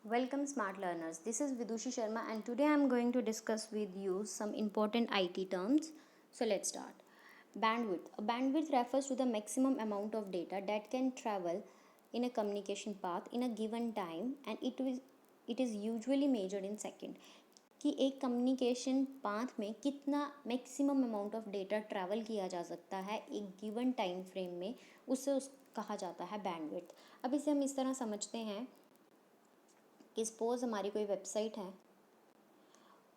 Welcome smart learners. This is Vidushi Sharma and today I am going to discuss with you some important IT terms. So let's start. Bandwidth. A bandwidth refers to the maximum amount of data that can travel in a communication path in a given time and it is usually measured in second. कि एक communication path में कितना maximum amount of data travel किया जा सकता है एक given time frame में उस कहा जाता है बैंडविड्थ। अब इसे हम इस तरह समझते हैं कि सपोज़ हमारी कोई वेबसाइट है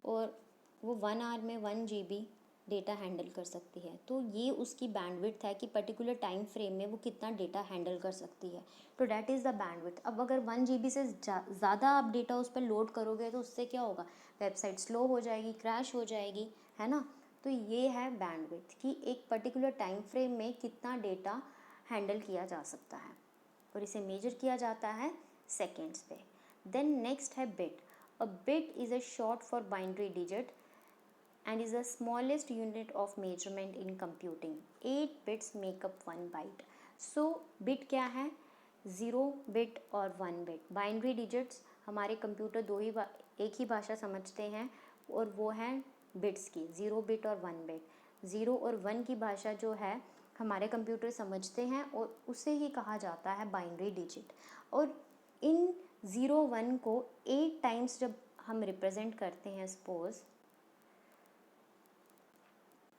और वो 1 आवर में 1 GB डेटा हैंडल कर सकती है, तो ये उसकी बैंडविड्थ है कि पर्टिकुलर टाइम फ्रेम में वो कितना डेटा हैंडल कर सकती है। तो डैट इज़ द बैंडविड्थ। अब अगर 1 GB से ज़्यादा आप डेटा उस पर लोड करोगे तो उससे क्या होगा, वेबसाइट स्लो हो जाएगी, क्रैश हो जाएगी, है ना। तो ये है बैंडविड्थ कि एक पर्टिकुलर टाइम फ्रेम में कितना डेटा हैंडल किया जा सकता है और इसे मेजर किया जाता है सेकेंड्स पे। Then next है bit. A bit is a short for binary digit and is the smallest unit of measurement in computing. 8 bits make up 1 byte. So bit क्या है, 0 bit और 1 bit. Binary digits हमारे computer एक ही भाषा समझते हैं और वो है बिट्स की, 0 bit और 1 bit. 0 और 1 की भाषा जो है हमारे कंप्यूटर समझते हैं और उसे ही कहा जाता है बाइनरी डिजिट। और इन 0 1 को 8 टाइम्स जब हम रिप्रेजेंट करते हैं, सपोज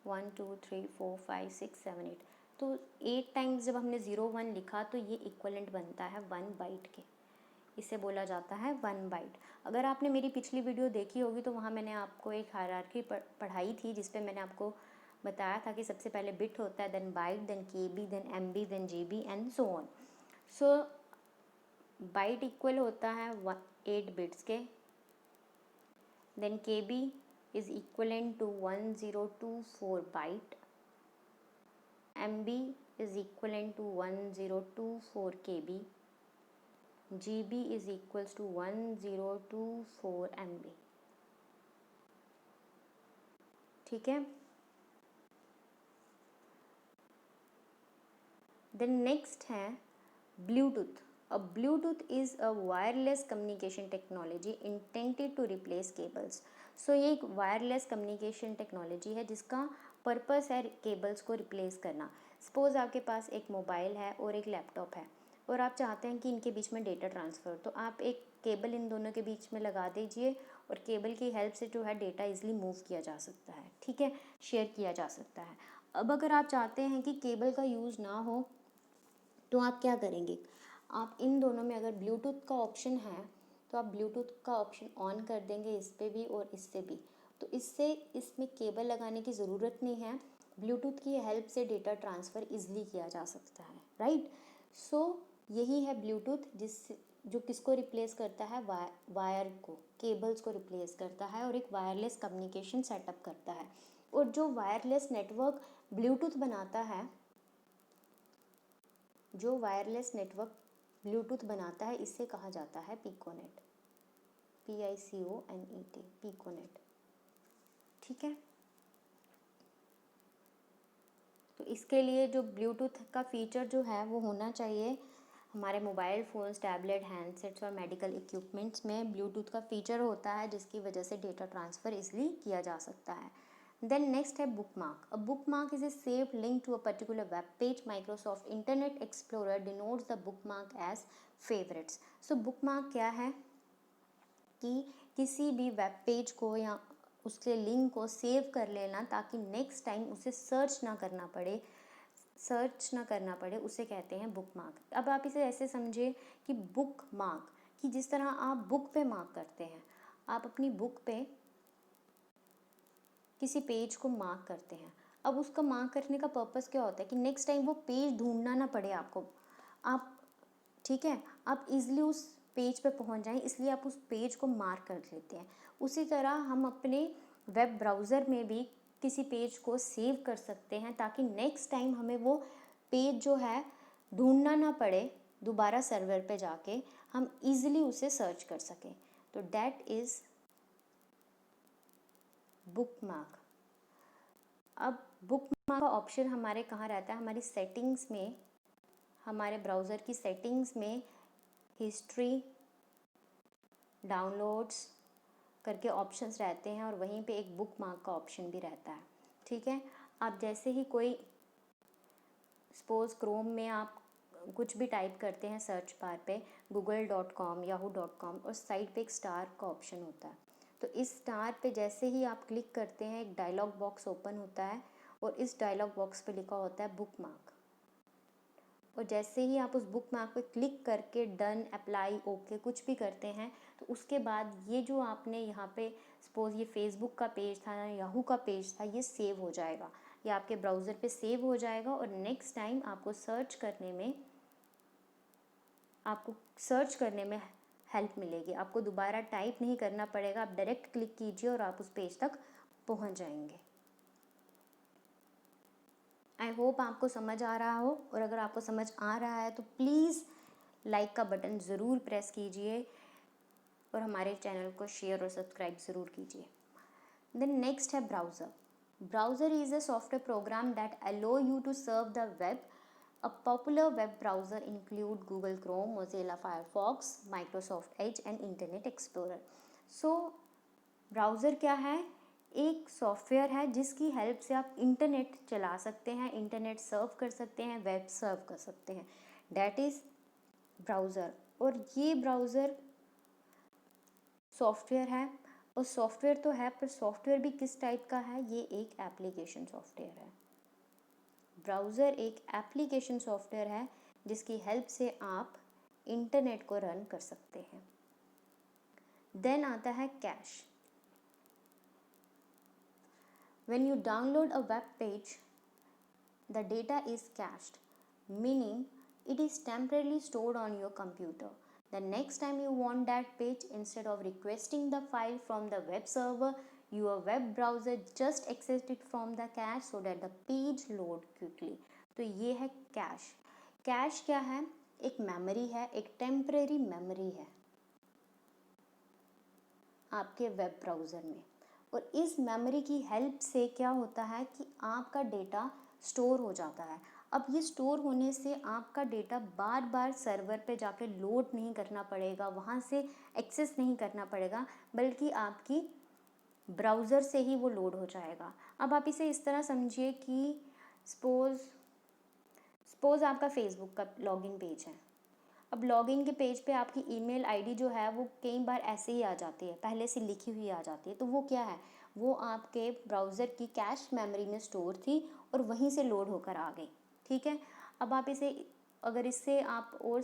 1 2 3 4 5 6 7 8, तो 8 टाइम्स जब हमने 0 1 लिखा तो ये इक्वलेंट बनता है 1 बाइट के। इसे बोला जाता है 1 बाइट। अगर आपने मेरी पिछली वीडियो देखी होगी तो वहाँ मैंने आपको एक हायरार्की पढ़ाई थी जिसपे मैंने आपको बताया था कि सबसे पहले बिट होता है, then byte, then KB, then MB, then GB and so on. So byte equal होता है 8 बिट्स के, then KB is equivalent to 1024 byte, MB is equivalent to 1024 KB, GB is equals to 1024 MB। ठीक है। Then next है Bluetooth. A Bluetooth is a wireless communication technology intended to replace cables. So ये एक wireless communication technology है जिसका purpose है cables को replace करना। सपोज़ आपके पास एक मोबाइल है और एक लैपटॉप है और आप चाहते हैं कि इनके बीच में डेटा ट्रांसफ़र, तो आप एक केबल इन दोनों के बीच में लगा दीजिए और केबल की हेल्प से जो है डेटा इजीली मूव किया जा सकता है, ठीक है, शेयर किया जा सकता है। अब अगर आप चाहते हैं कि केबल का यूज़ ना हो तो आप क्या करेंगे, आप इन दोनों में अगर ब्लूटूथ का ऑप्शन है तो आप ब्लूटूथ का ऑप्शन ऑन कर देंगे इस पे भी और इससे भी, तो इससे इसमें केबल लगाने की ज़रूरत नहीं है, ब्लूटूथ की हेल्प से डेटा ट्रांसफ़र इजीली किया जा सकता है, राइट। सो यही है ब्लूटूथ जो किसको रिप्लेस करता है, वायर को, केबल्स को रिप्लेस करता है और एक वायरलेस कम्युनिकेशन सेटअप करता है। और जो वायरलेस नेटवर्क ब्लूटूथ बनाता है, जो वायरलेस नेटवर्क ब्लूटूथ बनाता है, इससे कहा जाता है पिकोनेट, PICONET, पिकोनेट, ठीक है। तो इसके लिए जो ब्लूटूथ का फीचर जो है वो होना चाहिए, हमारे मोबाइल फ़ोन्स, टैबलेट, हैंडसेट्स और मेडिकल इक्विपमेंट्स में ब्लूटूथ का फीचर होता है जिसकी वजह से डेटा ट्रांसफ़र इजली किया जा सकता है। Then next है bookmark. A bookmark is a saved link to a particular web page. Microsoft Internet Explorer denotes the bookmark as favorites. So bookmark क्या है कि किसी भी वेब पेज को या उसके लिंक को सेव कर लेना ताकि नेक्स्ट टाइम उसे सर्च ना करना पड़े, उसे कहते हैं बुकमार्क। अब आप इसे ऐसे समझिए कि बुक मार्क कि जिस तरह आप बुक पे मार्क करते हैं, आप अपनी बुक पे किसी पेज को मार्क करते हैं। अब उसका मार्क करने का पर्पस क्या होता है कि नेक्स्ट टाइम वो पेज ढूंढना ना पड़े आपको, आप, ठीक है, आप इजीली उस पेज पे पहुंच जाएं, इसलिए आप उस पेज को मार्क कर लेते हैं। उसी तरह हम अपने वेब ब्राउज़र में भी किसी पेज को सेव कर सकते हैं ताकि नेक्स्ट टाइम हमें वो पेज जो है ढूंढना ना पड़े, दोबारा सर्वर पे जाके हम इजीली उसे सर्च कर सकें। तो दैट इज़ बुकमार्क। अब बुकमार्क का ऑप्शन हमारे कहाँ रहता है, हमारी सेटिंग्स में, हमारे ब्राउज़र की सेटिंग्स में हिस्ट्री, डाउनलोड्स करके ऑप्शंस रहते हैं और वहीं पे एक बुक मार्क का ऑप्शन भी रहता है। ठीक है, आप जैसे ही कोई सपोज़ क्रोम में आप कुछ भी टाइप करते हैं सर्च बार पे google.com yahoo.com और साइड पे एक स्टार का ऑप्शन होता है, तो इस स्टार पे जैसे ही आप क्लिक करते हैं एक डायलॉग बॉक्स ओपन होता है और इस डायलॉग बॉक्स पे लिखा होता है बुक मार्क, और जैसे ही आप उस बुक मार्क पे क्लिक करके डन अप्लाई ओके कुछ भी करते हैं तो उसके बाद ये जो आपने यहाँ पे सपोज़ ये फेसबुक का पेज था या याहू का पेज था, ये सेव हो जाएगा, ये आपके ब्राउज़र पे सेव हो जाएगा और नेक्स्ट टाइम आपको सर्च करने में हेल्प मिलेगी। आपको दोबारा टाइप नहीं करना पड़ेगा, आप डायरेक्ट क्लिक कीजिए और आप उस पेज तक पहुँच जाएंगे। आई होप आपको समझ आ रहा हो, और अगर आपको समझ आ रहा है तो प्लीज़ लाइक का बटन ज़रूर प्रेस कीजिए और हमारे चैनल को शेयर और सब्सक्राइब ज़रूर कीजिए। देन नेक्स्ट है browser. Browser is a software program that allow you to serve the web. A popular web browser include Google Chrome, Mozilla Firefox, Microsoft Edge and Internet Explorer. So browser क्या है? एक software है जिसकी help से आप internet चला सकते हैं, इंटरनेट सर्व कर सकते हैं, वेब सर्व कर सकते हैं, डैट इज़ ब्राउज़र। और ये ब्राउज़र सॉफ्टवेयर है, और सॉफ्टवेयर तो है पर सॉफ्टवेयर भी किस टाइप का है? ये एक एप्लीकेशन सॉफ्टवेयर है। ब्राउज़र एक एप्लीकेशन सॉफ्टवेयर है जिसकी हेल्प से आप इंटरनेट को रन कर सकते हैं। देन आता है cash. When you download a web page, the data is cached, meaning it is temporarily stored on your computer. The next time you want that page, instead of requesting the file from the web server, your web browser just accessed it from the cache so that the page load quickly. तो ये है cash. Cash क्या है? एक memory है, एक temporary memory है आपके वेब ब्राउज़र में, और इस मेमोरी की हेल्प से क्या होता है कि आपका डेटा स्टोर हो जाता है। अब ये स्टोर होने से आपका डेटा बार बार सर्वर पे जाके लोड नहीं करना पड़ेगा, वहाँ से एक्सेस नहीं करना पड़ेगा, बल्कि आपकी ब्राउज़र से ही वो लोड हो जाएगा। अब आप इसे इस तरह समझिए कि सपोज़ आपका फेसबुक का लॉगिन पेज है। अब लॉगिन के पेज पे आपकी ईमेल आईडी जो है वो कई बार ऐसे ही आ जाती है, पहले से लिखी हुई आ जाती है, तो वो क्या है? वो आपके ब्राउज़र की कैश मेमोरी में स्टोर थी और वहीं से लोड होकर आ गई। ठीक है, अब आप इसे अगर इससे आप और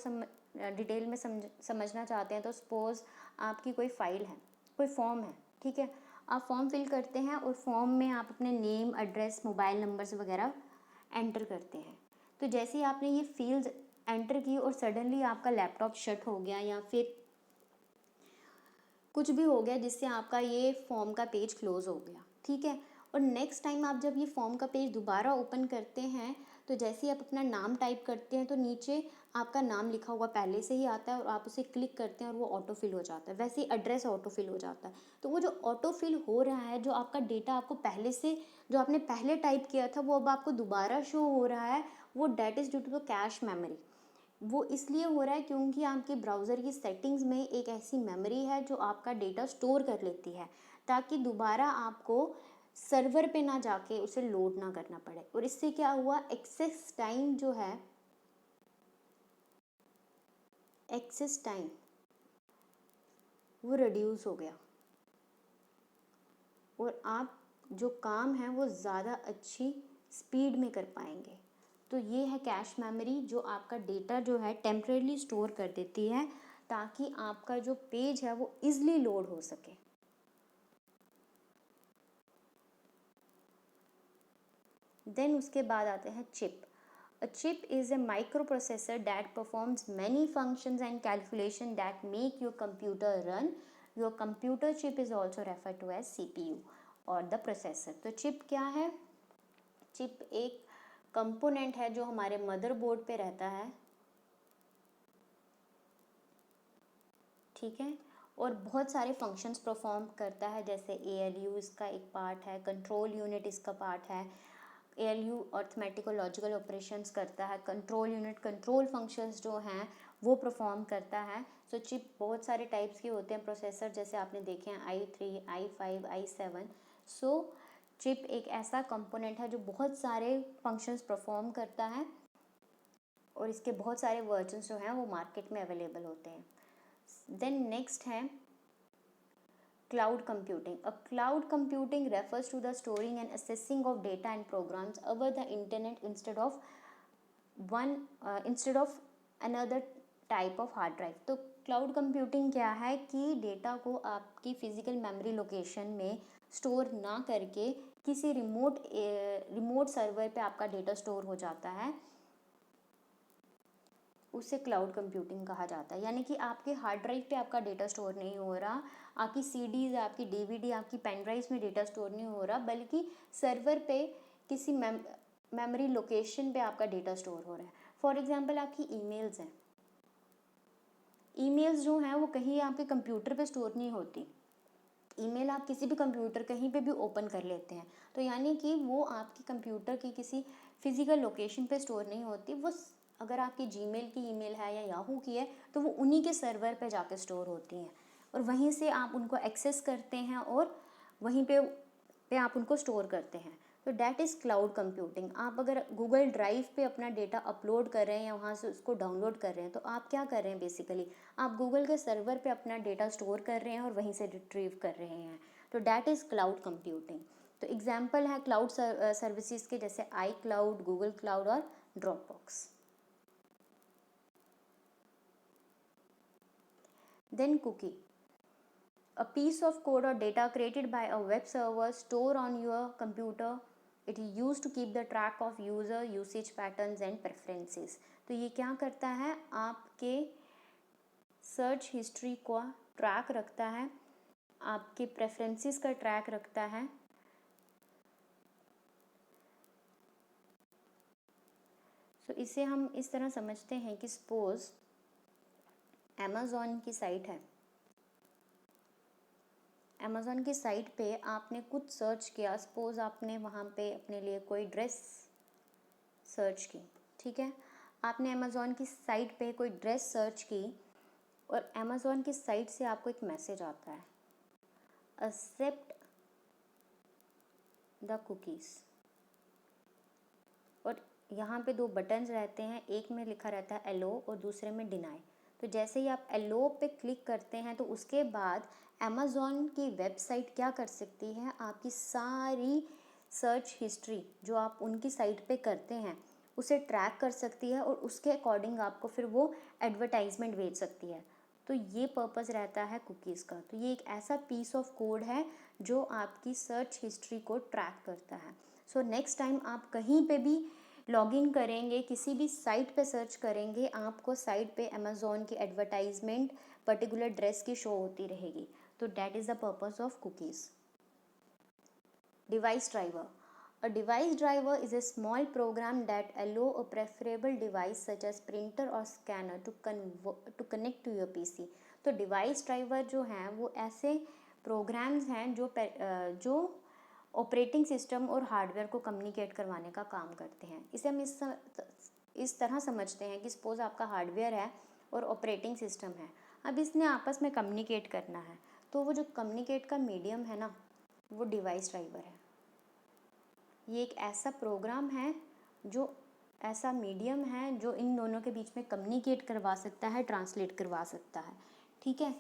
डिटेल में समझना चाहते हैं तो सपोज़ आपकी कोई फ़ाइल है, कोई फॉर्म है, ठीक है, आप फॉर्म फिल करते हैं और फॉर्म में आप अपने नेम, एड्रेस, मोबाइल नंबर्स वगैरह एंटर करते हैं। तो जैसे ही आपने ये फील्ड एंटर की और सडनली आपका लैपटॉप शट हो गया या फिर कुछ भी हो गया जिससे आपका ये फॉर्म का पेज क्लोज हो गया, ठीक है, और नेक्स्ट टाइम आप जब ये फॉर्म का पेज दोबारा ओपन करते हैं तो जैसे ही आप अपना नाम टाइप करते हैं तो नीचे आपका नाम लिखा हुआ पहले से ही आता है और आप उसे क्लिक करते हैं और वो ऑटो फिल हो जाता है। वैसे ही एड्रेस ऑटो फिल हो जाता है। तो वो जो ऑटो फिल हो रहा है, जो आपका डेटा आपको पहले से जो आपने पहले टाइप किया था वो अब आपको दोबारा शो हो रहा है, वो that is due to the cache memory. वो इसलिए हो रहा है क्योंकि आपके ब्राउज़र की सेटिंग्स में एक ऐसी मेमोरी है जो आपका डेटा स्टोर कर लेती है, ताकि दोबारा आपको सर्वर पे ना जाके उसे लोड ना करना पड़े। और इससे क्या हुआ? एक्सेस टाइम वो रिड्यूस हो गया और आप जो काम है वो ज़्यादा अच्छी स्पीड में कर पाएंगे। तो ये है कैश मेमोरी, जो आपका डेटा जो है टेम्परेली स्टोर कर देती है ताकि आपका जो पेज है वो इजली लोड हो सके। देन उसके बाद आते हैं chip. A chip is a microprocessor that performs many functions and calculation that make your computer run. Your computer chip is also referred to as CPU और the processor। तो chip क्या है? चिप एक component है जो हमारे motherboard पे रहता है, ठीक है, और बहुत सारे फंक्शंस परफॉर्म करता है, जैसे ALU इसका एक पार्ट है, कंट्रोल यूनिट इसका पार्ट है। ALU अर्थमेटिक और लॉजिकल ऑपरेशंस करता है, कंट्रोल यूनिट कंट्रोल फंक्शंस जो हैं वो परफॉर्म करता है। सो चिप बहुत सारे टाइप्स के होते हैं प्रोसेसर, जैसे आपने देखे हैं i3, i5, i7। सो चिप एक ऐसा कंपोनेंट है जो बहुत सारे फंक्शंस परफॉर्म करता है और इसके बहुत सारे वर्जन्स जो हैं वो मार्केट में अवेलेबल होते हैं। देन नेक्स्ट है cloud computing. A cloud computing refers to the storing and accessing of data and programs over the internet instead of another type of hard drive. तो क्लाउड कंप्यूटिंग क्या है कि data को आपकी physical memory location में store ना करके किसी रिमोट सर्वर पे आपका डेटा स्टोर हो जाता है, उसे क्लाउड कंप्यूटिंग कहा जाता है। यानी कि आपके हार्ड ड्राइव पे आपका डेटा स्टोर नहीं हो रहा, आपकी सीडीज, आपकी डीवीडी, आपकी पेन ड्राइव्स में डेटा स्टोर नहीं हो रहा, बल्कि सर्वर पे किसी मेमोरी लोकेशन पे आपका डेटा स्टोर हो रहा है। फॉर एग्जांपल आपकी ईमेल्स हैं, ईमेल्स जो हैं वो कहीं आपके कंप्यूटर पे स्टोर नहीं होती। ईमेल आप किसी भी कंप्यूटर कहीं पे भी ओपन कर लेते हैं, तो यानी कि वो आपके कंप्यूटर की किसी फिजिकल लोकेशन पे स्टोर नहीं होती। वो अगर आपकी जीमेल की ईमेल है या याहू की है तो वो उन्हीं के सर्वर पे जाके स्टोर होती हैं और वहीं से आप उनको एक्सेस करते हैं और वहीं पे आप उनको स्टोर करते हैं। तो डैट इज़ क्लाउड कंप्यूटिंग। आप अगर गूगल ड्राइव पे अपना डेटा अपलोड कर रहे हैं या वहाँ से उसको डाउनलोड कर रहे हैं, तो आप क्या कर रहे हैं बेसिकली, आप गूगल के सर्वर पे अपना डेटा स्टोर कर रहे हैं और वहीं से रिट्रीव कर रहे हैं। तो डैट इज़ क्लाउड कंप्यूटिंग। तो एग्जाम्पल है क्लाउड सर्विसेज के, जैसे आई क्लाउड, गूगल क्लाउड और Dropbox. Then cookie. A piece of code or data created by a web server stored on your computer. It is used to keep the track of user usage patterns and preferences. तो ये क्या करता है, आपके search history को track रखता है, आपके प्रेफरेंसेस का ट्रैक रखता है। तो इसे हम इस तरह समझते हैं कि सपोज अमेज़ॉन की साइट है, अमेज़ॉन की साइट पे आपने कुछ सर्च किया, सपोज़ आपने वहाँ पे अपने लिए कोई ड्रेस सर्च की, ठीक है, आपने अमेज़ॉन की साइट पे कोई ड्रेस सर्च की और अमेज़ॉन की साइट से आपको एक मैसेज आता है, एक्सेप्ट द कुकीज़। और यहाँ पे दो बटन्स रहते हैं, एक में लिखा रहता है एलो और दूसरे में डिनाई। तो जैसे ही आप एलो पे क्लिक करते हैं तो उसके बाद अमेज़ॉन की वेबसाइट क्या कर सकती है, आपकी सारी सर्च हिस्ट्री जो आप उनकी साइट पे करते हैं उसे ट्रैक कर सकती है और उसके अकॉर्डिंग आपको फिर वो एडवर्टाइजमेंट भेज सकती है। तो ये पर्पस रहता है कुकीज़ का। तो ये एक ऐसा पीस ऑफ कोड है जो आपकी सर्च हिस्ट्री को ट्रैक करता है। सो नेक्स्ट टाइम आप कहीं पे भी लॉगिन करेंगे, किसी भी साइट पे सर्च करेंगे, आपको साइट पे अमेज़ॉन की एडवर्टाइजमेंट पर्टिकुलर ड्रेस की शो होती रहेगी। तो that is the purpose of cookies. Device driver. A device driver is a small program that allow a preferable device such as printer or scanner to connect to your PC. तो device driver जो हैं वो ऐसे programmes हैं जो operating system और hardware को communicate करवाने का काम करते हैं। इसे हम इस तरह समझते हैं कि सपोज़ आपका हार्डवेयर है और ऑपरेटिंग सिस्टम है, अब इसने आपस में कम्युनिकेट करना है, तो वो जो कम्युनिकेट का मीडियम है ना, वो डिवाइस ड्राइवर है। ये एक ऐसा प्रोग्राम है जो ऐसा मीडियम है जो इन दोनों के बीच में कम्युनिकेट करवा सकता है, ट्रांसलेट करवा सकता है, ठीक है।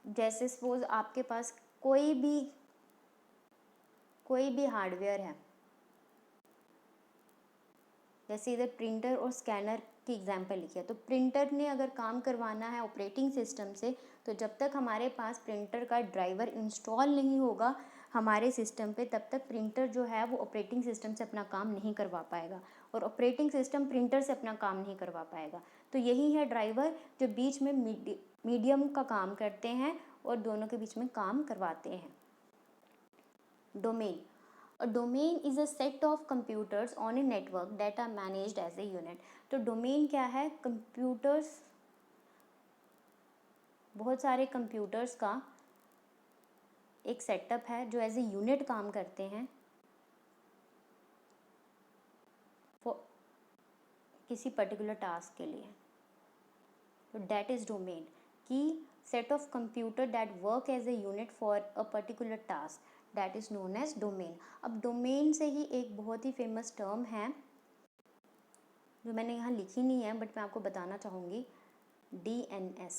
जैसे सपोज़ आपके पास कोई भी हार्डवेयर है, जैसे इधर प्रिंटर और स्कैनर की एग्जांपल लिखी है, तो प्रिंटर ने अगर काम करवाना है ऑपरेटिंग सिस्टम से, तो जब तक हमारे पास प्रिंटर का ड्राइवर इंस्टॉल नहीं होगा हमारे सिस्टम पे, तब तक प्रिंटर जो है वो ऑपरेटिंग सिस्टम से अपना काम नहीं करवा पाएगा और ऑपरेटिंग सिस्टम प्रिंटर से अपना काम नहीं करवा पाएगा। तो यही है ड्राइवर जो बीच में मीडियम का काम करते हैं और दोनों के बीच में काम करवाते हैं। Domain. A domain is a set of computers on a network that are managed as a unit. तो डोमेन क्या है, कंप्यूटर्स, बहुत सारे कंप्यूटर्स का एक सेटअप है जो एज ए यूनिट काम करते हैं किसी पर्टिकुलर टास्क के लिए। तो तो डेट इज़ डोमेन, कि set of computer that work as a unit for a particular task that is known as domain. अब डोमेन से ही एक बहुत ही फेमस टर्म है जो मैंने यहाँ लिखी नहीं है बट मैं आपको बताना चाहूँगी, DNS,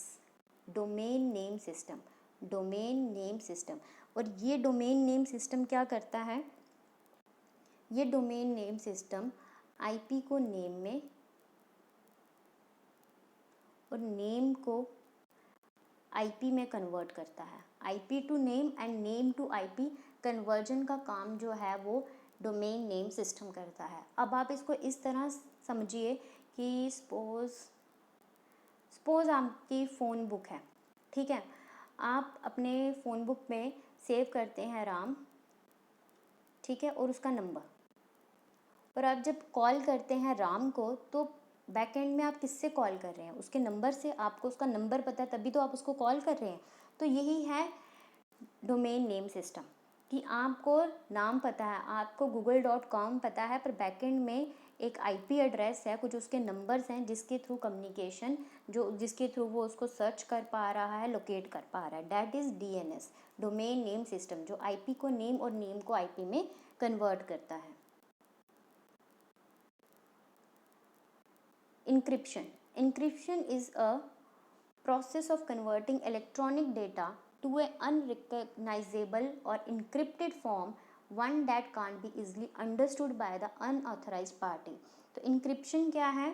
domain name system. Domain name system, और ये डोमेन नेम सिस्टम क्या करता है, ये डोमेन नेम सिस्टम IP को नेम में और नेम को IP में कन्वर्ट करता है। IP to name and name to IP conversion का काम जो है वो डोमेन नेम सिस्टम करता है। अब आप इसको इस तरह समझिए कि सपोज आपकी फ़ोन बुक है, ठीक है, आप अपने फ़ोन बुक में सेव करते हैं राम, ठीक है, और उसका नंबर, और आप जब कॉल करते हैं राम को तो बैक एंड में आप किससे कॉल कर रहे हैं, उसके नंबर से। आपको उसका नंबर पता है तभी तो आप उसको कॉल कर रहे हैं। तो यही है डोमेन नेम सिस्टम, कि आपको नाम पता है, आपको google.com पता है, पर बैकएंड में एक IP एड्रेस है, कुछ उसके नंबर्स हैं जिसके थ्रू कम्युनिकेशन, जिसके थ्रू वो उसको सर्च कर पा रहा है, लोकेट कर पा रहा है, that is DNS, domain name system, जो IP को नेम और नेम को IP में कन्वर्ट करता है। Encryption is a process of converting electronic data to a unrecognizable or encrypted form, one that can't be easily understood by the unauthorized party। तो encryption क्या है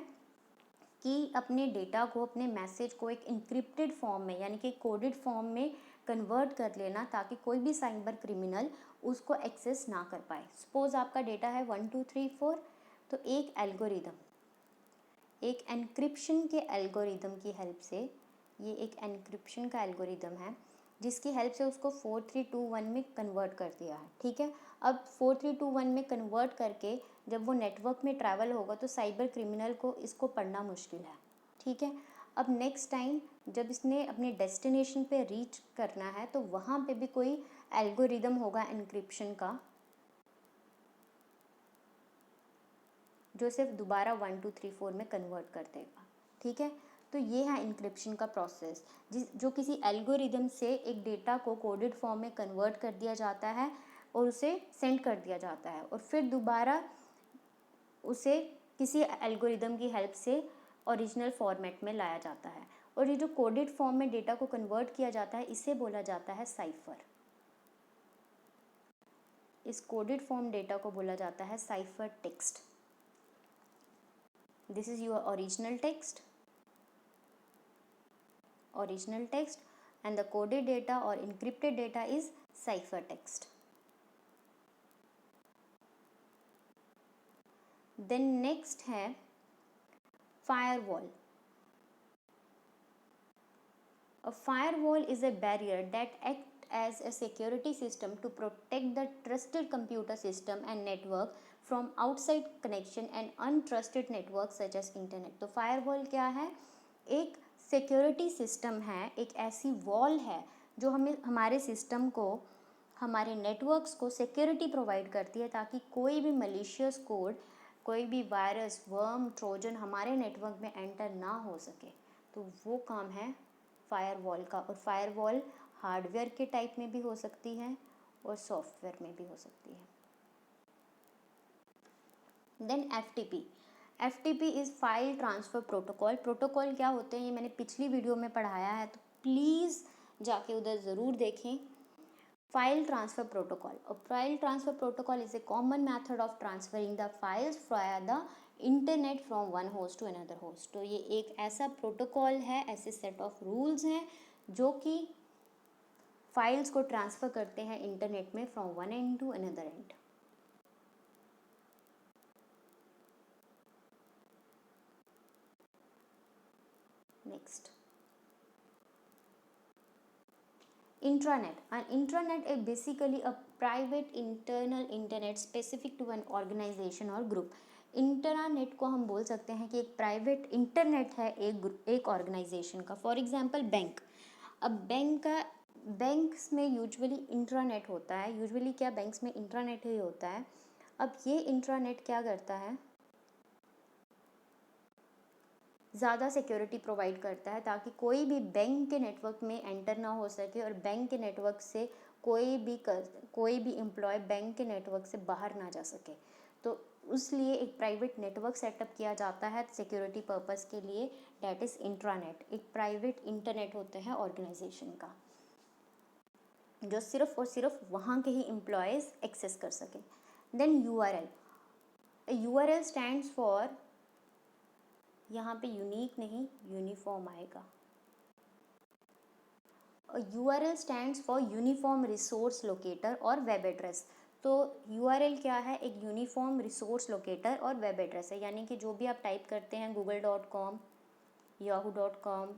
कि अपने डेटा को, अपने मैसेज को एक इंक्रिप्टेड फॉर्म में यानी कि कोडेड फॉर्म में कन्वर्ट कर लेना ताकि कोई भी साइबर क्रिमिनल उसको एक्सेस ना कर पाए। सपोज आपका डेटा है 1 2 3 4, तो एक एल्गोरिदम, एक एन्क्रिप्शन के एल्गोरिदम की हेल्प से, ये एक एन्क्रिप्शन का एल्गोरिदम है जिसकी हेल्प से उसको 4321 में कन्वर्ट कर दिया है, ठीक है। अब 4321 में कन्वर्ट करके जब वो नेटवर्क में ट्रैवल होगा तो साइबर क्रिमिनल को इसको पढ़ना मुश्किल है, ठीक है। अब नेक्स्ट टाइम जब इसने अपने डेस्टिनेशन पे रीच करना है तो वहाँ पे भी कोई एल्गोरिदम होगा एन्क्रिप्शन का जो सिर्फ दोबारा 1 2 3 4 में कन्वर्ट कर देगा, ठीक है। तो ये है इंक्रिप्शन का प्रोसेस, जो किसी एल्गोरिदम से एक डेटा को कोडेड फॉर्म में कन्वर्ट कर दिया जाता है और उसे सेंड कर दिया जाता है, और फिर दोबारा उसे किसी एल्गोरिदम की हेल्प से ओरिजिनल फॉर्मेट में लाया जाता है। और ये जो कोडेड फॉर्म में डेटा को कन्वर्ट किया जाता है इसे बोला जाता है साइफर। इस कोडेड फॉर्म डेटा को बोला जाता है cipher text. This is your original text, and the coded data or encrypted data is ciphertext. Then next है firewall. A firewall is a barrier that acts as a security system to protect the trusted computer system and network from outside connection and untrusted networks such as internet। तो firewall क्या है, एक security system है, एक ऐसी wall है जो हमें, हमारे सिस्टम को, हमारे नेटवर्क्स को सिक्योरिटी प्रोवाइड करती है ताकि कोई भी मलिशियस कोड, कोई भी वायरस, वर्म, ट्रोजन हमारे नेटवर्क में एंटर ना हो सके। तो वो काम है फायरवॉल का। और फायरवॉल हार्डवेयर के टाइप में भी हो सकती है और सॉफ्टवेयर में भी हो सकती है। Then FTP is file transfer protocol. Protocol क्या होते हैं ये मैंने पिछली वीडियो में पढ़ाया है, तो प्लीज़ जाके उधर ज़रूर देखें। फाइल ट्रांसफ़र प्रोटोकॉल, और file transfer protocol is a common method of transferring the files via the internet from one host to another host. तो ये एक ऐसा प्रोटोकॉल है, ऐसे सेट ऑफ रूल्स हैं जो कि फाइल्स को ट्रांसफ़र करते हैं इंटरनेट में from one end to another end. Next, intranet. An intranet is basically a private internal internet specific to an organization or group. Internet को हम बोल सकते हैं कि एक प्राइवेट इंटरनेट है एक ऑर्गेनाइजेशन का। For example bank. अब बैंक्स में यूजुअली इंट्रानेट होता है। यूजुअली क्या बैंक्स में इंट्रानेट ही होता है। अब ये इंट्रानेट क्या करता है, ज़्यादा सिक्योरिटी प्रोवाइड करता है ताकि कोई भी बैंक के नेटवर्क में एंटर ना हो सके और बैंक के नेटवर्क से कोई भी एम्प्लॉय बैंक के नेटवर्क से बाहर ना जा सके। तो उसलिए एक प्राइवेट नेटवर्क सेटअप किया जाता है सिक्योरिटी पर्पस के लिए, डैट इज़ इंट्रानेट। एक प्राइवेट इंटरनेट होता है ऑर्गेनाइजेशन का जो सिर्फ और सिर्फ वहाँ के ही एम्प्लॉयज़ एक्सेस कर सकें। Then URL, URL stands for, यहाँ पे यूनिक नहीं यूनिफॉर्म आएगा। URL stands for uniform resource locator और वेब एड्रेस। तो URL क्या है? एक यूनिफॉर्म रिसोर्स लोकेटर और वेब एड्रेस है, यानी कि जो भी आप टाइप करते हैं google.com, yahoo.com,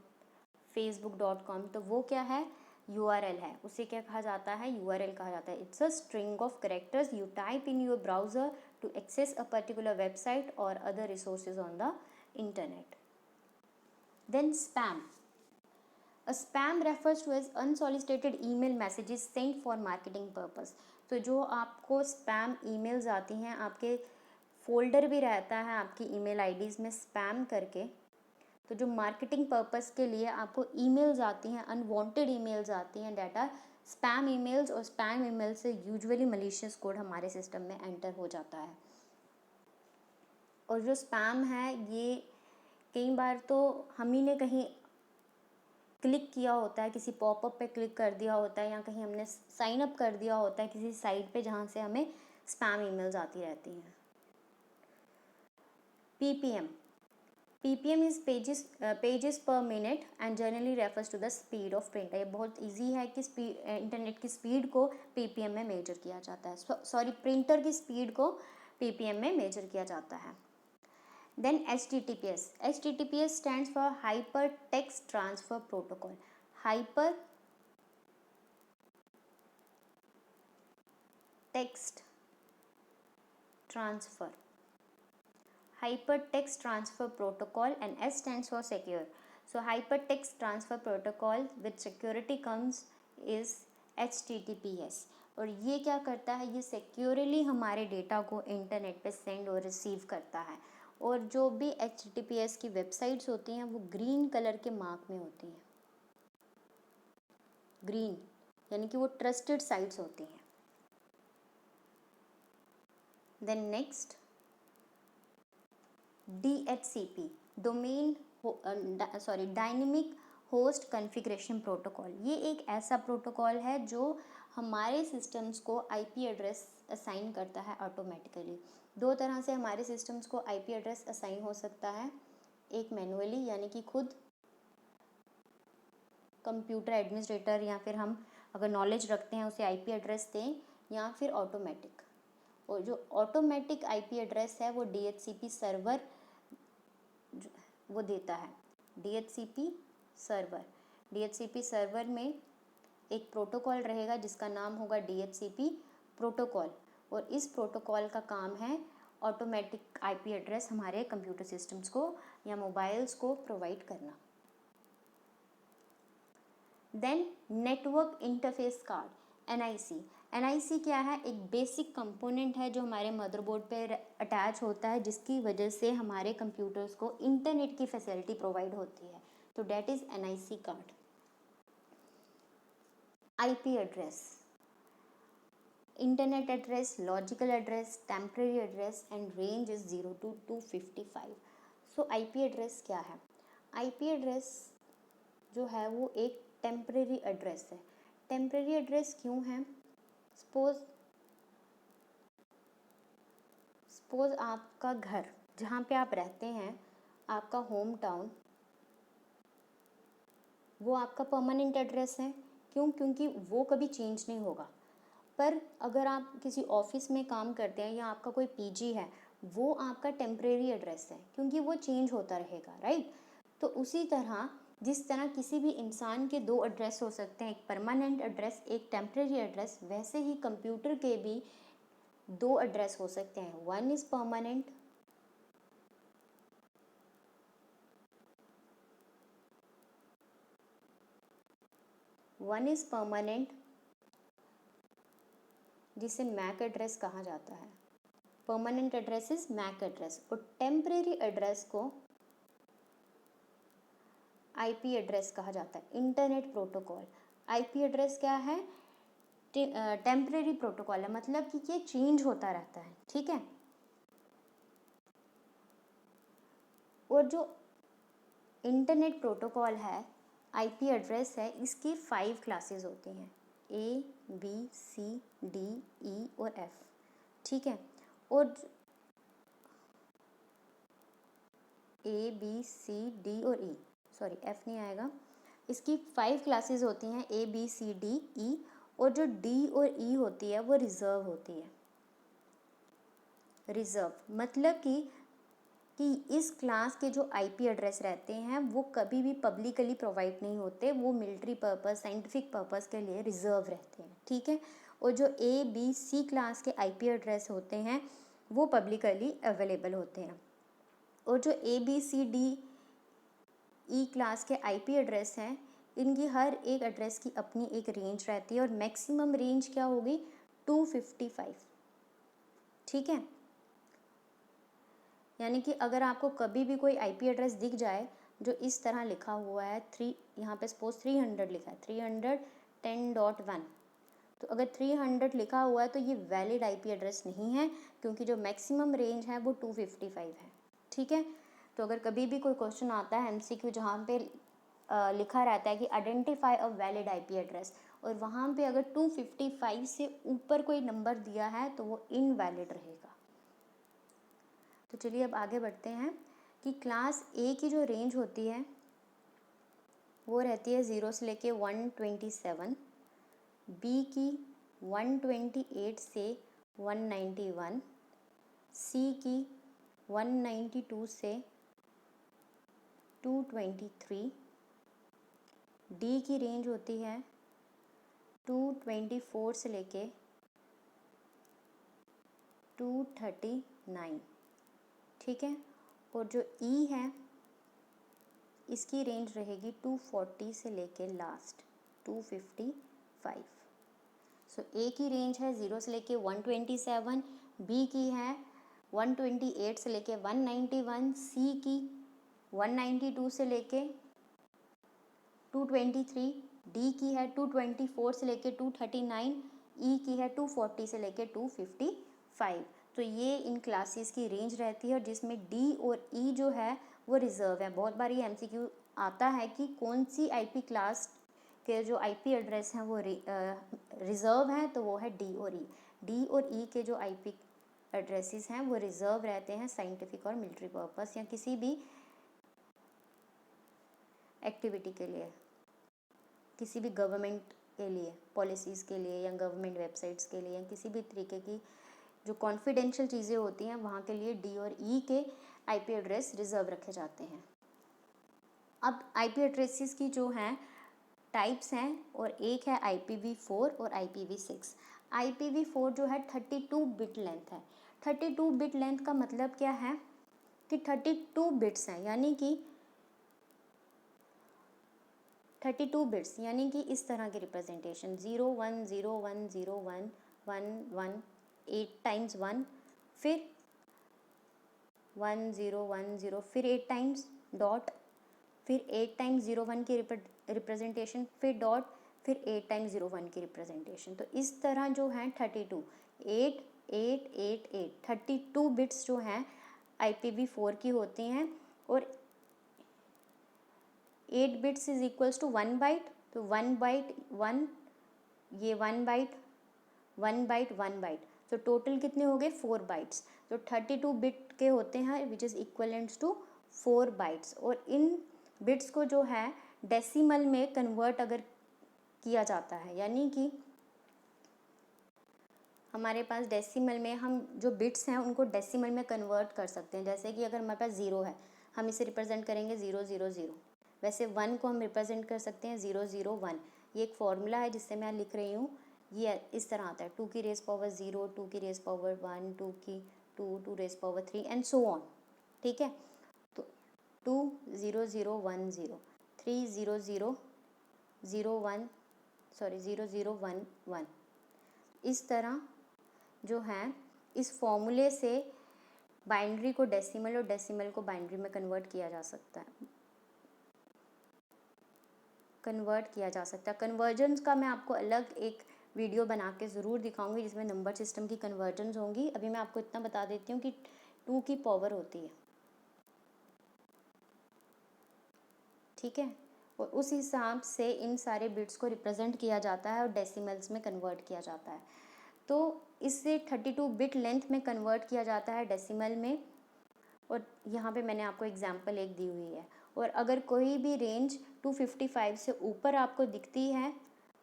facebook.com, तो वो क्या है? URL है। उसे क्या कहा जाता है? URL कहा जाता है। It's a string of characters you type in your browser to access a particular website और other resources on the internet. Then spam, A spam refers to as unsolicited email messages sent for marketing purpose। तो जो आपको spam emails आती हैं, आपके folder भी रहता है आपकी ईमेल आईडीज़ में स्पैम करके, तो जो मार्केटिंग पर्पस के लिए आपको ईमेल्स आती हैं, अनवांटेड ईमेल्स आती हैं, डेट आर स्पैम ईमेल्स। और स्पैम ईमेल से यूजुअली मलिशियस कोड हमारे सिस्टम में एंटर हो जाता है। और जो स्पैम है ये कई बार तो हम ही ने कहीं क्लिक किया होता है, किसी पॉपअप पे क्लिक कर दिया होता है, या कहीं हमने साइन अप कर दिया होता है किसी साइट पे जहाँ से हमें स्पैम ईमेल्स आती रहती हैं। PPM is pages per minute and generally refers to the speed of print. ये बहुत इजी है कि इंटरनेट की स्पीड को PPM में मेजर किया जाता है, सॉरी प्रिंटर की स्पीड को PPM में मेजर किया जाता है। Then HTTPS. HTTPS stands for Hypertext Transfer Protocol. Hypertext Transfer. Hypertext Transfer Protocol, and S stands for secure. So Hypertext Transfer Protocol with security comes is HTTPS. और ये क्या करता है? ये सिक्योरली हमारे डेटा को इंटरनेट पे सेंड और रिसीव करता है। और जो भी HTTPS की वेबसाइट्स होती हैं वो ग्रीन कलर के मार्क में होती हैं, ग्रीन यानी कि वो ट्रस्टेड साइट्स होती हैं। Then next DHCP, dynamic host configuration protocol. ये एक ऐसा प्रोटोकॉल है जो हमारे सिस्टम्स को IP एड्रेस असाइन करता है ऑटोमेटिकली। दो तरह से हमारे सिस्टम्स को IP एड्रेस असाइन हो सकता है, एक मैनुअली यानी कि खुद कंप्यूटर एडमिनिस्ट्रेटर या फिर हम अगर नॉलेज रखते हैं उसे IP एड्रेस दें, या फिर ऑटोमेटिक। और जो ऑटोमेटिक IP एड्रेस है वो DHCP सर्वर वो देता है। DHCP सर्वर में एक प्रोटोकॉल रहेगा जिसका नाम होगा DHCP प्रोटोकॉल, और इस प्रोटोकॉल का काम है ऑटोमेटिक IP एड्रेस हमारे कंप्यूटर सिस्टम्स को या मोबाइल्स को प्रोवाइड करना। Then network interface card, NIC क्या है? एक बेसिक कंपोनेंट है जो हमारे मदरबोर्ड पे अटैच होता है, जिसकी वजह से हमारे कंप्यूटर्स को इंटरनेट की फैसिलिटी प्रोवाइड होती है, तो that is NIC card. IP address, internet address, logical address, temporary address and range is 0 to 255। So IP address क्या है? IP एड्रेस जो है वो एक टेम्परेरी एड्रेस है। टेम्परेरी एड्रेस क्यों है? सपोज आपका घर जहाँ पे आप रहते हैं, आपका होम टाउन, वो आपका परमानेंट एड्रेस है। क्यों? क्योंकि वो कभी चेंज नहीं होगा। पर अगर आप किसी ऑफिस में काम करते हैं या आपका कोई PG है, वो आपका टेम्परेरी एड्रेस है क्योंकि वो चेंज होता रहेगा, राइट? तो उसी तरह जिस तरह किसी भी इंसान के दो एड्रेस हो सकते हैं, एक परमानेंट एड्रेस, एक टेम्परेरी एड्रेस, वैसे ही कंप्यूटर के भी दो एड्रेस हो सकते हैं। वन इज़ परमानेंट जिसे मैक एड्रेस कहा जाता है। Permanent address is MAC address, और टेम्परेरी एड्रेस को आईपी एड्रेस कहा जाता है, इंटरनेट प्रोटोकॉल। आईपी एड्रेस क्या है? टेम्परेरी प्रोटोकॉल है, मतलब कि ये चेंज होता रहता है, ठीक है। और जो इंटरनेट प्रोटोकॉल है, आईपी एड्रेस है, इसकी 5 क्लासेस होती हैं, ए बी सी डी ई और एफ, ठीक है। और ए बी सी डी और ई, सॉरी एफ नहीं आएगा, इसकी 5 क्लासेस होती हैं, ए बी सी डी ई, और जो डी और ई होती है वो रिजर्व होती है। रिजर्व मतलब कि इस क्लास के जो आईपी एड्रेस रहते हैं वो कभी भी पब्लिकली प्रोवाइड नहीं होते, वो मिलिट्री पर्पस, साइंटिफिक पर्पस के लिए रिजर्व रहते हैं, ठीक है। और जो ए बी सी क्लास के आईपी एड्रेस होते हैं वो पब्लिकली अवेलेबल होते हैं। और जो A B C D E class के आईपी एड्रेस हैं, इनकी हर एक एड्रेस की अपनी एक रेंज रहती है, और मैक्सिमम रेंज क्या होगी? 255, ठीक है। यानी कि अगर आपको कभी भी कोई आईपी एड्रेस दिख जाए जो इस तरह लिखा हुआ है, यहाँ पे सपोज 300 लिखा है, 310.1, तो अगर 300 लिखा हुआ है तो ये वैलिड आईपी एड्रेस नहीं है, क्योंकि जो मैक्सिमम रेंज है वो 255 है, ठीक है। तो अगर कभी भी कोई क्वेश्चन आता है एमसीक्यू जहाँ पे लिखा रहता है कि identify a valid IP address, और वहाँ पे अगर 255 से ऊपर कोई नंबर दिया है तो वो इनवैलिड रहेगा। तो चलिए अब आगे बढ़ते हैं कि क्लास ए की जो रेंज होती है वो रहती है 0 से लेके 127, बी की 128 से 191, सी की 192 से 223, डी की रेंज होती है 224 से लेके 239, ठीक है। और जो ई है इसकी रेंज रहेगी 240 से लेके लास्ट 255। सो ए की रेंज है 0 से लेके 127, बी की है 128 से लेके 191, सी की 192 से लेके 223, डी की है 224 से लेके 239, ई की है 240 से लेके 255। तो ये इन क्लासेस की रेंज रहती है, और जिसमें डी और ई जो है वो रिज़र्व है। बहुत बार ये एमसीक्यू आता है कि कौन सी आईपी क्लास के जो आईपी एड्रेस हैं वो रिज़र्व हैं, तो वो है डी और ई। डी और ई के जो आईपी एड्रेसेस हैं वो रिज़र्व रहते हैं साइंटिफिक और मिलिट्री पर्पस या किसी भी एक्टिविटी के लिए, किसी भी गवर्नमेंट के लिए, पॉलिसीज़ के लिए, या गवर्नमेंट वेबसाइट्स के लिए, या किसी भी तरीके की जो कॉन्फिडेंशियल चीज़ें होती हैं वहाँ के लिए डी और ई के आईपी एड्रेस रिज़र्व रखे जाते हैं। अब आईपी एड्रेसेस की जो हैं टाइप्स हैं, और एक है IPv4 और IPv6। IPv4 जो है 32 बिट लेंथ है। 32 बिट लेंथ का मतलब क्या है कि 32 बिट्स हैं, यानी कि 32 बिट्स, यानी कि इस तरह की रिप्रेजेंटेशन 0 1 0 1 0 1 1 1 8 टाइम्स 1, फिर 1 0 1 0, फिर 8 टाइम्स डॉट, फिर 8 टाइम्स 0 1 की रिप्रेजेंटेशन, फिर डॉट, फिर 8 टाइम्स 0 1 की रिप्रेजेंटेशन। तो इस तरह जो है 32 8 8 8 8 32 बिट्स जो हैं IPv4 की होती हैं, और 8 bits is equals to 1 byte, तो 1 बाइट 1, ये 1 बाइट 1 बाइट 1 बाइट, तो टोटल कितने हो गए 4 बाइट्स। तो 32 बिट के होते हैं which is equivalents to 4 bytes. और इन बिट्स को जो है डेसिमल में कन्वर्ट अगर किया जाता है, यानी कि हमारे पास डेसिमल में हम जो बिट्स हैं उनको डेसिमल में कन्वर्ट कर सकते हैं। जैसे कि अगर हमारे पास 0 है, हम इसे रिप्रेजेंट करेंगे 0 0 0। वैसे 1 को हम रिप्रेजेंट कर सकते हैं 0 0 1। ये एक फॉर्मूला है जिससे मैं लिख रही हूँ, ये इस तरह आता है 2 की रेज़ पावर 0, 2 की रेज़ पावर 1, 2 की 2 rays power 3 and so on, ठीक है। तो 2 0 0 1 0, 3 0 0 0 1, सॉरी 0 0 1 1। इस तरह जो है इस फॉर्मूले से बाइनरी को डेसिमल और डेसिमल को बाइनरी में कन्वर्ट किया जा सकता है। कन्वर्ट किया जा सकता है। कन्वर्जन्स का मैं आपको अलग एक वीडियो बना के ज़रूर दिखाऊंगी जिसमें नंबर सिस्टम की कन्वर्जन्स होंगी। अभी मैं आपको इतना बता देती हूँ कि 2 की पावर होती है, ठीक है, और उस हिसाब से इन सारे बिट्स को रिप्रेजेंट किया जाता है और डेसिमल्स में कन्वर्ट किया जाता है। तो इससे 32 बिट लेंथ में कन्वर्ट किया जाता है डेसिमल में, और यहाँ पे मैंने आपको एग्जांपल एक दी हुई है। और अगर कोई भी रेंज 255 से ऊपर आपको दिखती है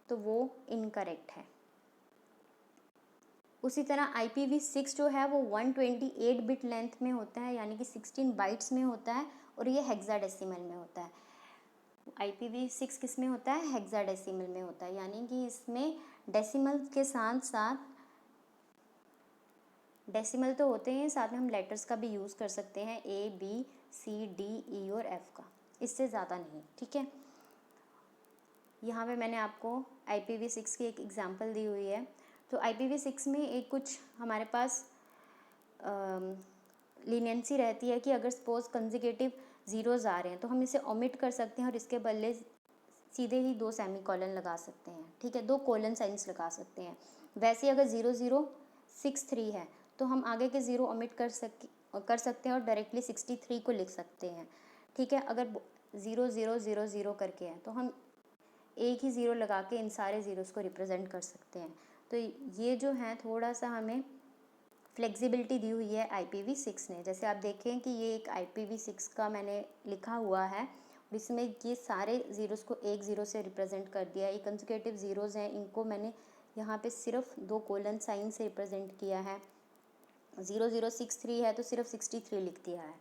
तो वो इनकरेक्ट है। उसी तरह IPv6 जो है वो 128 बिट लेंथ में होता है, यानी कि 16 बाइट्स में होता है, और ये हेक्साडेसिमल में होता है। IPv6 किस में होता है? हेक्साडेसिमल में होता है, यानी कि इसमें डेसिमल के साथ साथ डेसिमल तो होते हैं, साथ में हम लेटर्स का भी यूज़ कर सकते हैं, ABCDE और F का, इससे ज़्यादा नहीं, ठीक है। यहाँ पे मैंने आपको IPv6 की एक एग्जांपल दी हुई है। तो IPv6 में एक कुछ हमारे पास लीनियंसी रहती है कि अगर सपोज कंसेक्यूटिव ज़ीरोज़ आ रहे हैं तो हम इसे ओमिट कर सकते हैं और इसके बदले सीधे ही 2 सेमीकोलन लगा सकते हैं, ठीक है, 2 कोलन साइंस लगा सकते हैं। वैसे अगर 0063 है तो हम आगे के 0 ओमिट कर सकते हैं और डायरेक्टली 63 को लिख सकते हैं, ठीक है। अगर 0000 करके है तो हम एक ही 0 लगा के इन सारे ज़ीरोज़ को रिप्रेजेंट कर सकते हैं। तो ये जो है थोड़ा सा हमें फ्लेक्सिबिलिटी दी हुई है IPv6 ने। जैसे आप देखें कि ये एक IPv6 का मैंने लिखा हुआ है, इसमें ये सारे ज़ीरोज़ को एक 0 से रिप्रेजेंट कर दिया है। ये कंसेक्यूटिव ज़ीरोज़ हैं, इनको मैंने यहाँ पे सिर्फ 2 कोलन साइन से रिप्रेजेंट किया है। 0063 है तो सिर्फ 63 लिख दिया है।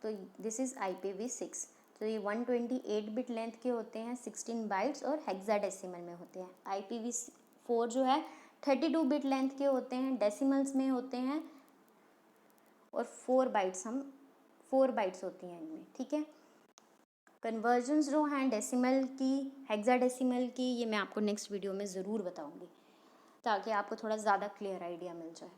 तो दिस इज़ IPv6। तो ये 128 बिट लेंथ के होते हैं, 16 बाइट्स और हेक्साडेसिमल में होते हैं। IPv4 जो है 32 बिट लेंथ के होते हैं, डेसिमल्स में होते हैं, और 4 बाइट्स होती हैं इनमें, ठीक है। कन्वर्जन्स जो हैं डेसिमल की, हेक्साडेसिमल की, ये मैं आपको नेक्स्ट वीडियो में ज़रूर बताऊंगी ताकि आपको थोड़ा ज़्यादा क्लियर आइडिया मिल जाए।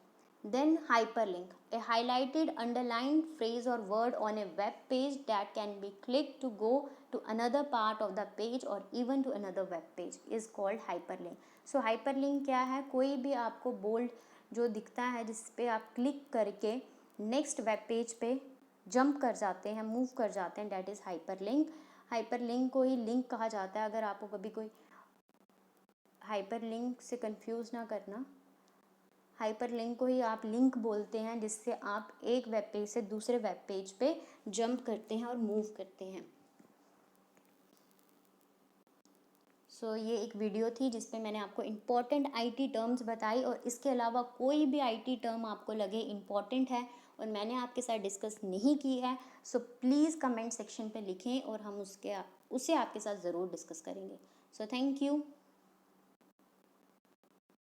Then hyperlink, a highlighted underlined phrase or word on a web page that can be clicked to go to another part of the page or even to another web page is called hyperlink. So hyperlink क्या है? कोई भी आपको bold जो दिखता है जिस पे आप क्लिक करके नेक्स्ट वेब पेज पे जंप कर जाते हैं, मूव कर जाते हैं, डेट इज़ हाइपरलिंक। हाइपरलिंक को ही लिंक कहा जाता है। अगर आपको कभी कोई हाइपरलिंक से कंफ्यूज ना करना, हाइपरलिंक को ही आप लिंक बोलते हैं जिससे आप एक वेब पेज से दूसरे वेब पेज पे जंप करते हैं और मूव करते हैं। सो ये एक वीडियो थी जिसपे मैंने आपको इम्पॉर्टेंट IT टर्म्स बताई, और इसके अलावा कोई भी IT टर्म आपको लगे इम्पॉर्टेंट है और मैंने आपके साथ डिस्कस नहीं की है, सो प्लीज़ कमेंट सेक्शन पे लिखें और हम उसे आपके साथ ज़रूर डिस्कस करेंगे। So thank you.